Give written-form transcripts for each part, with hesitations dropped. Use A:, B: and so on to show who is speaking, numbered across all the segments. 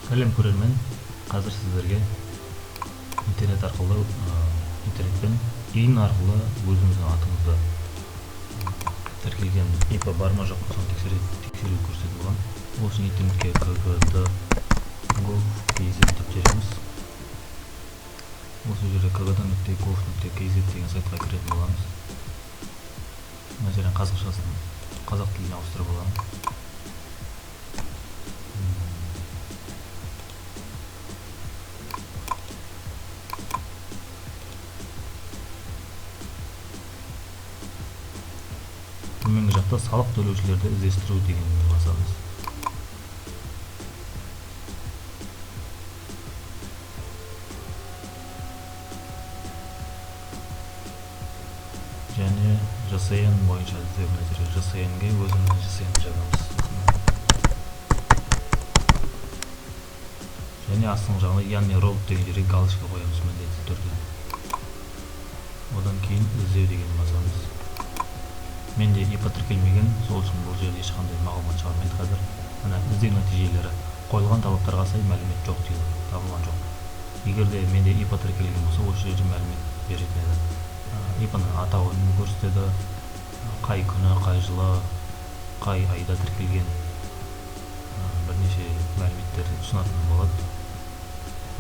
A: Сәлем көрермен, қазір сіздерге интернетпен ин арқылы өзіңіздің атыңызда тіркелген ИП бар ма жоқ па соны тексеру көрсетілген. Ол үшін интернетке kgd.gov.kz деп тереміз. Осы жерде kgd.gov.kz деген сайтқа кіретін боламыз. Мәселен қазақшасын қазақ тіліне ауыстырып аламын. Төменгі жақта салық төлеушілерді іздестіру дегенді басамыз. Және ЖСН бойынша іздеу мәселе. ЖСН-ге өзіміздің ЖСН жазамыз. Және астыңғы жағына яғни ролл деген жерге галочка қоямыз міндетті түрде. Одан кейін іздеу деген басамыз. Менде ИП тіркелмеген, сол үшін бұл жерде ешқандай мағлұмат шығармайды қазір. Мына іздеу нәтижелері қойылған талаптарға сай мәлімет жоқ дейді, табылған жоқ. Егер де менде ИП тіркелген болса, осы жерде мәлімет беретін еді. ИП-ның атауын көрсетеді, қай күні, қай жылы, қай айда тіркелген, бірнеше мәліметтерді ұсынатын болады.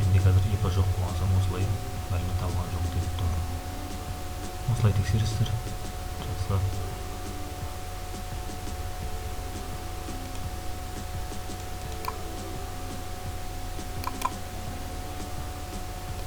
A: Менде қазір ИП жоқ болған соң осылай мәлімет табылған жоқ деп тұр. Осылай тексерістер. Жақсы.